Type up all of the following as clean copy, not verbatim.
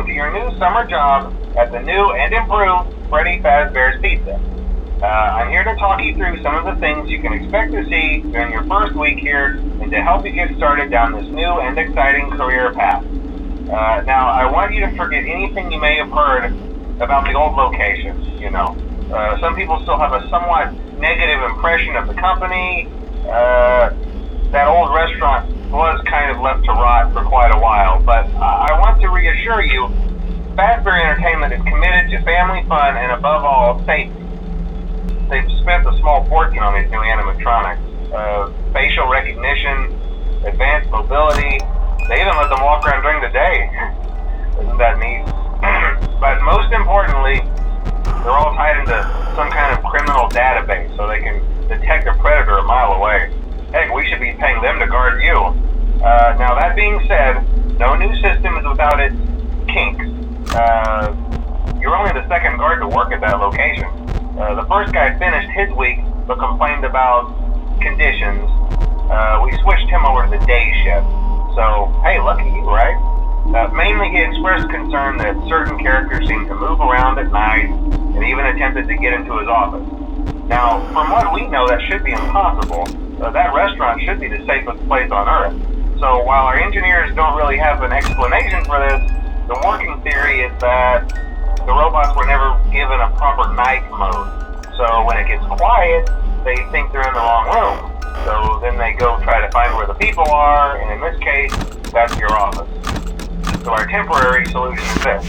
welcome to your new summer job at the new and improved Freddy Fazbear's Pizza. I'm here to talk you through some of the things you can expect to see during your first week here and to help you get started down this new and exciting career path. Now, I want you to forget anything you may have heard about the old locations, some people still have a somewhat negative impression of the company. That old restaurant was kind of left to rot for quite a while, but I want to reassure you, Fazbear Entertainment is committed to family fun and above all, safety. They've spent a small fortune on these new animatronics. Facial recognition, advanced mobility, they even let them walk around during the day. Isn't that neat? But most importantly, they're all tied into some kind of criminal database so they can detect a predator a mile away. Heck, we should be paying them to guard you. Now that being said, no new system is without its kinks. You're only the second guard to work at that location. The first guy finished his week but complained about conditions. We switched him over to the day shift. So, hey, lucky you, right? Mainly he expressed concern that certain characters seemed to move around at night and even attempted to get into his office. Now, from what we know, that should be impossible. That restaurant should be the safest place on Earth. So while our engineers don't really have an explanation for this, the working theory is that the robots were never given a proper night mode. So when it gets quiet, they think they're in the wrong room. So then they go try to find where the people are, and in this case, that's your office. So our temporary solution is this.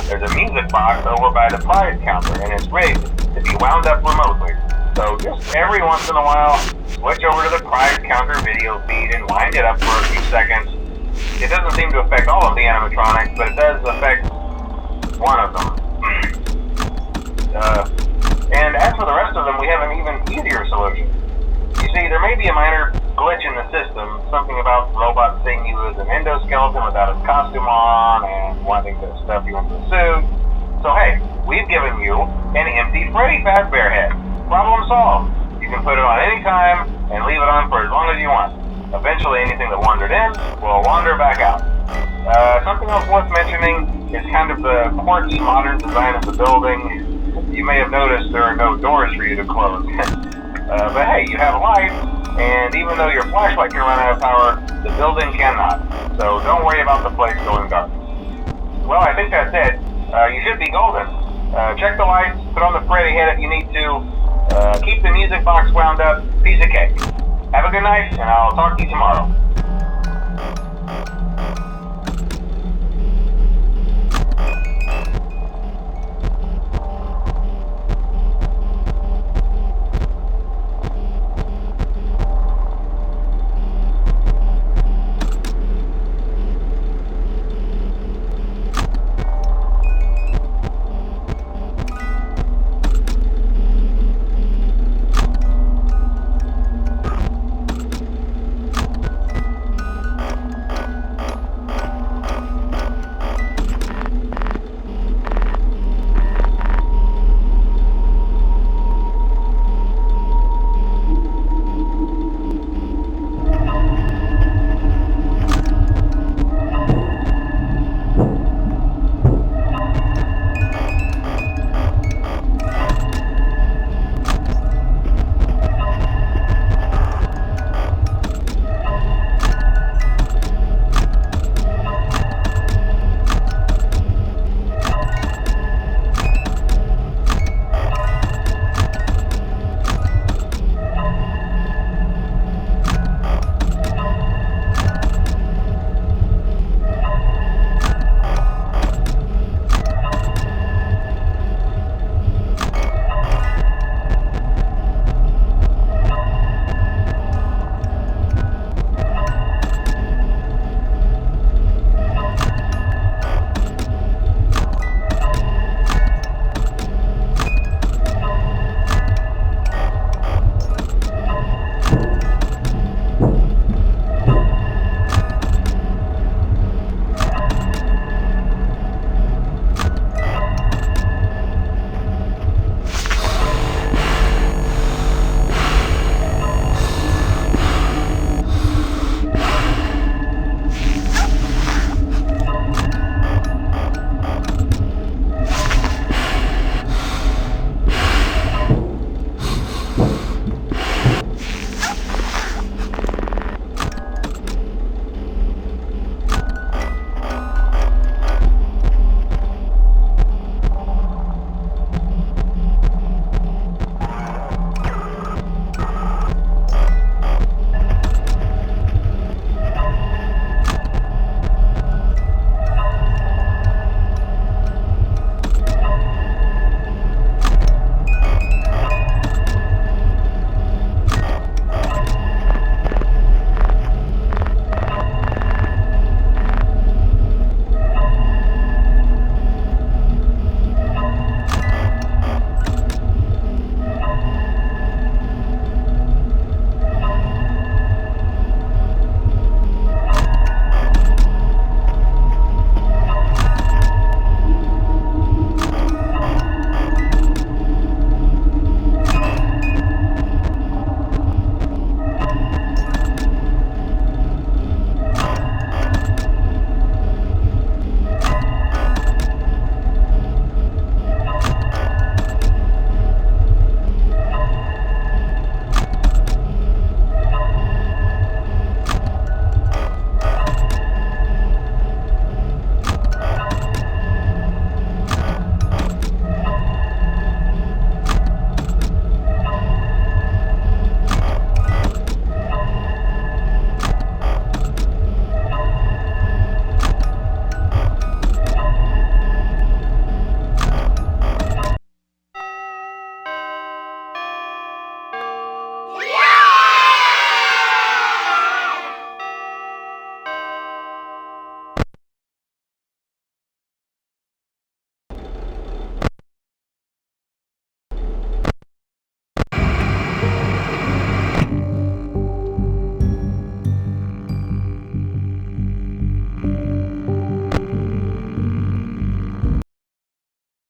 There's a music box over by the prize counter, and it's rigged to be wound up remotely. So just every once in a while, switch over to the prize counter video feed and wind it up for a few seconds. It doesn't seem to affect all of the animatronics, but it does affect one of them. And as for the rest of them, we have an even easier solution. You see, there may be a minor glitch in the system, something about robots seeing you as an endoskeleton without his costume on and wanting to stuff you into a suit. So hey, we've given you an empty Freddy Fazbear head. Problem solved. You can put it on any time and leave it on for as long as you want. Eventually anything that wandered in will wander back out. Something else worth mentioning is kind of the quirky modern design of the building. You may have noticed there are no doors for you to close. But hey, you have a light, and even though your flashlight can run out of power, the building cannot. So don't worry about the place going dark. Well, I think that's it. You should be golden. Check the lights, put on the Freddy head if you need to, keep the music box wound up, piece of cake. Have a good night, and I'll talk to you tomorrow.